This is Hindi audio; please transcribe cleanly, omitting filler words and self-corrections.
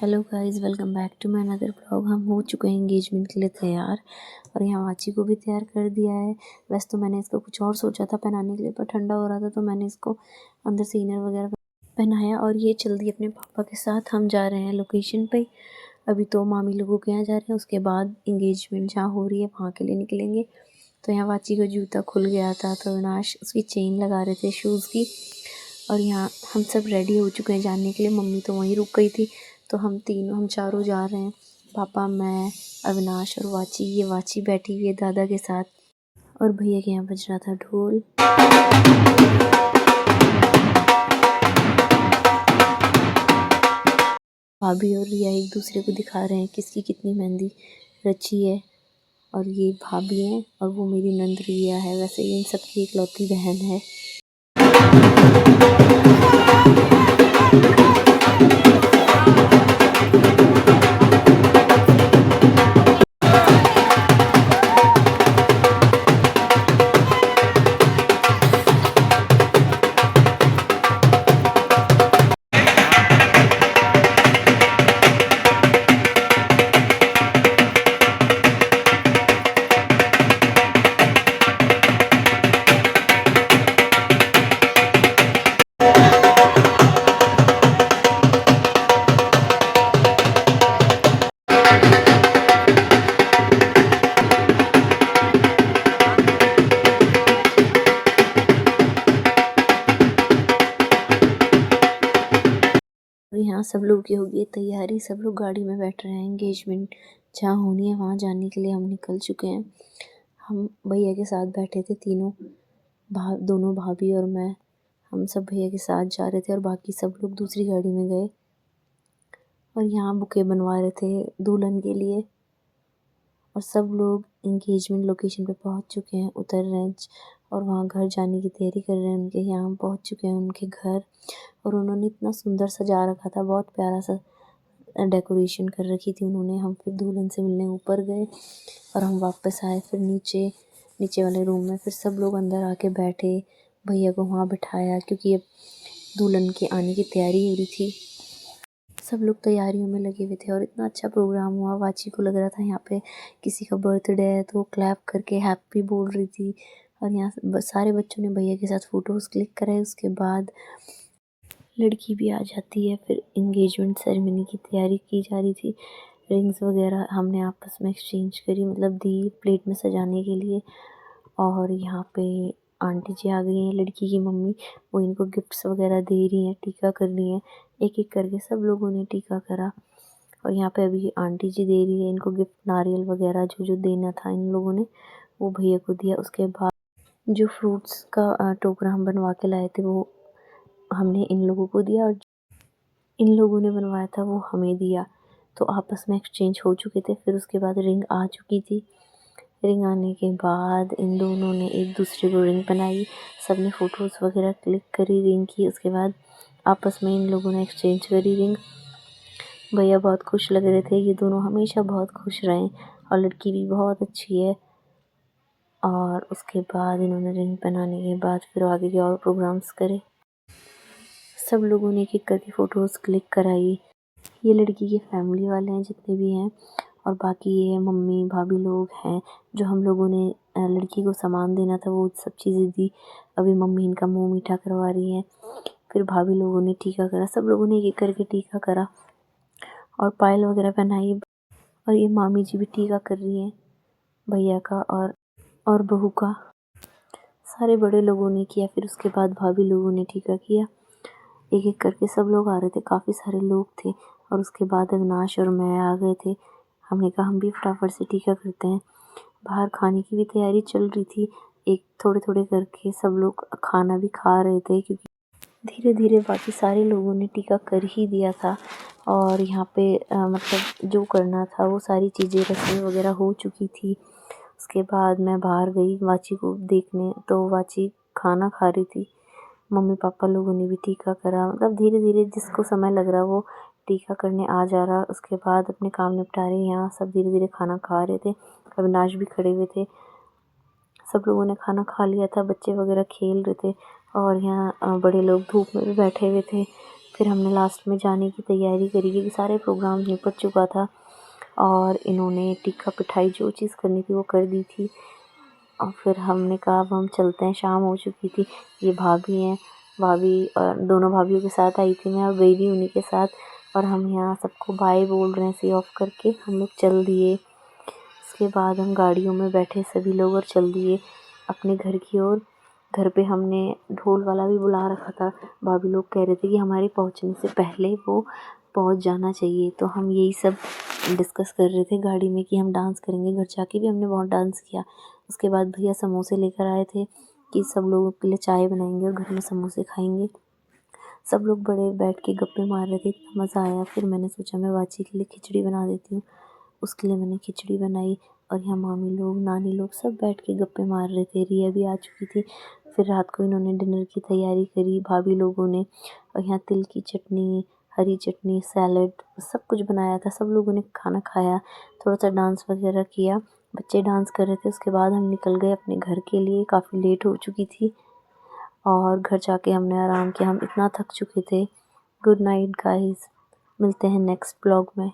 Hello guys, welcome back to my another blog. हम हो चुके हैं एंगेजमेंट के लिए तैयार और यहाँ वाची को भी तैयार कर दिया है। वैसे तो मैंने इसको कुछ और सोचा था पहनाने के लिए, पर ठंडा हो रहा था तो मैंने इसको अंदर से इनर वगैरह पहनाया और ये चल दी अपने पापा के साथ। हम जा रहे हैं लोकेशन पे। अभी तो मामी लोगों के यहाँ जा रहे हैं, उसके बाद इंगेजमेंट जहाँ हो रही है वहाँ के लिए निकलेंगे। तो यहाँ वाची का जूता खुल गया था तो अविनाश उसकी चेन लगा रहे थे शूज़ की। और यहाँ हम सब रेडी हो चुके हैं जाने के लिए। मम्मी तो वहीं रुक गई थी, तो हम चारों जा रहे हैं, पापा, मैं, अविनाश और वाची। ये वाची बैठी हुई है दादा के साथ और भैया के यहाँ बज रहा था ढोल। भाभी और रिया एक दूसरे को दिखा रहे हैं किसकी कितनी मेहंदी रची है। और ये भाभी हैं और वो मेरी नंद रिया है। वैसे इन सबकी इकलौती बहन है। और यहाँ सब लोग की होगी तैयारी, सब लोग गाड़ी में बैठ रहे हैं। एंगेजमेंट जहाँ होनी है वहाँ जाने के लिए हम निकल चुके हैं। हम भैया के साथ बैठे थे तीनों, दोनों भाभी और मैं। हम सब भैया के साथ जा रहे थे और बाकी सब लोग दूसरी गाड़ी में गए। और यहाँ बुके बनवा रहे थे दुल्हन के लिए। और सब लोग इंगेजमेंट लोकेशन पे पहुँच चुके हैं, उतर रहे हैं और वहाँ घर जाने की तैयारी कर रहे हैं। उनके यहाँ हम पहुँच चुके हैं उनके घर। और उन्होंने इतना सुंदर सजा रखा था, बहुत प्यारा सा डेकोरेशन कर रखी थी उन्होंने। हम फिर दुल्हन से मिलने ऊपर गए और हम वापस आए फिर नीचे वाले रूम में। फिर सब लोग अंदर आके बैठे, भैया को वहाँ बिठाया क्योंकि अब दुल्हन के आने की तैयारी हो रही थी। सब लोग तैयारियों में लगे हुए थे और इतना अच्छा प्रोग्राम हुआ। वाची को लग रहा था यहाँ पे किसी का बर्थडे है, तो क्लैप करके हैप्पी बोल रही थी। और यहाँ सारे बच्चों ने भैया के साथ फ़ोटोज़ क्लिक कराए। उसके बाद लड़की भी आ जाती है। फिर इंगेजमेंट सेरेमनी की तैयारी की जा रही थी। रिंग्स वगैरह हमने आपस में एक्सचेंज करी, मतलब दी प्लेट में सजाने के लिए। और यहाँ पे आंटी जी आ गई हैं, लड़की की मम्मी। वो इनको गिफ्ट्स वगैरह दे रही हैं, टीका कर रही हैं। एक एक करके सब लोगों ने टीका करा। और यहाँ पे अभी आंटी जी दे रही है इनको गिफ्ट, नारियल वगैरह जो जो देना था इन लोगों ने वो भैया को दिया। उसके बाद जो फ्रूट्स का टोकरा हम बनवा के लाए थे वो हमने इन लोगों को दिया और इन लोगों ने बनवाया था वो हमें दिया। तो आपस में एक्सचेंज हो चुके थे। फिर उसके बाद रिंग आ चुकी थी। रिंग आने के बाद इन दोनों ने एक दूसरे को रिंग पहनाई। सब ने फ़ोटोज़ वगैरह क्लिक करी रिंग की। उसके बाद आपस में इन लोगों ने एक्सचेंज करी रिंग। भैया बहुत खुश लग रहे थे, ये दोनों हमेशा बहुत खुश रहें। और लड़की भी बहुत अच्छी है। और उसके बाद इन्होंने रिंग पहनाने के बाद फिर आगे के और प्रोग्राम्स करे। सब लोगों ने एक एक करके फ़ोटोज़ क्लिक कराई। ये लड़की के फैमिली वाले हैं जितने भी हैं, और बाकी ये मम्मी भाभी लोग हैं। जो हम लोगों ने लड़की को सामान देना था वो सब चीज़ें दी। अभी मम्मी इनका मुंह मीठा करवा रही हैं। फिर भाभी लोगों ने टीका करा, सब लोगों ने एक एक करके टीका करा और पायल वगैरह पहनाई। और ये मामी जी भी टीका कर रही हैं भैया का और बहू का। सारे बड़े लोगों ने किया। फिर उसके बाद भाभी लोगों ने टीका किया। एक एक करके सब लोग आ रहे थे, काफ़ी सारे लोग थे। और उसके बाद अविनाश और मैं आ गए थे। हमने कहा हम भी फटाफट से टीका करते हैं। बाहर खाने की भी तैयारी चल रही थी। एक थोड़े थोड़े करके सब लोग खाना भी खा रहे थे क्योंकि धीरे धीरे बाकी सारे लोगों ने टीका कर ही दिया था। और यहाँ पे मतलब जो करना था वो सारी चीज़ें रस्में वगैरह हो चुकी थी। उसके बाद मैं बाहर गई वाची को देखने, तो वाची खाना खा रही थी। मम्मी पापा लोगों ने भी टीका करा। मतलब धीरे धीरे जिसको समय लग रहा वो टीका करने आ जा रहा। उसके बाद अपने काम निपटा रहे। यहाँ सब धीरे धीरे खाना खा रहे थे। अविनाश भी खड़े हुए थे। सब लोगों ने खाना खा लिया था, बच्चे वगैरह खेल रहे थे। और यहाँ बड़े लोग धूप में भी बैठे हुए थे। फिर हमने लास्ट में जाने की तैयारी करी क्योंकि सारे प्रोग्राम निपट चुका था और इन्होंने टिक्का पिठाई जो चीज़ करनी थी वो कर दी थी। और फिर हमने कहा अब हम चलते हैं, शाम हो चुकी थी। ये भाभी हैं, भाभी दोनों भाभीयों के साथ आई थी मैं और गई भी उन्हीं के साथ। और हम यहाँ सबको बाय बोल रहे हैं सी ऑफ करके हम लोग चल दिए। उसके बाद हम गाड़ियों में बैठे सभी लोग और चल दिए अपने घर की ओर। घर पे हमने ढोल वाला भी बुला रखा था। भाभी लोग कह रहे थे कि हमारे पहुँचने से पहले वो पहुँच जाना चाहिए, तो हम यही सब डिस्कस कर रहे थे गाड़ी में कि हम डांस करेंगे। घर जाके भी हमने बहुत डांस किया। उसके बाद भैया समोसे लेकर आए थे कि सब लोगों के लिए चाय बनाएंगे और घर में समोसे खाएंगे। सब लोग बड़े बैठ के गप्पे मार रहे थे, इतना मज़ा आया। फिर मैंने सोचा मैं बाची के लिए खिचड़ी बना देती हूँ। उसके लिए मैंने खिचड़ी बनाई और यहाँ मामी लोग नानी लोग सब बैठ के गप्पे मार रहे थे। रिया भी आ चुकी थी। फिर रात को इन्होंने डिनर की तैयारी करी भाभी लोगों ने। और यहाँ तिल की चटनी, हरी चटनी, सैलड सब कुछ बनाया था। सब लोगों ने खाना खाया, थोड़ा सा डांस वगैरह किया, बच्चे डांस कर रहे थे। उसके बाद हम निकल गए अपने घर के लिए, काफ़ी लेट हो चुकी थी। और घर जाके हमने आराम किया, हम इतना थक चुके थे। गुड नाइट गाइस, मिलते हैं नेक्स्ट ब्लॉग में।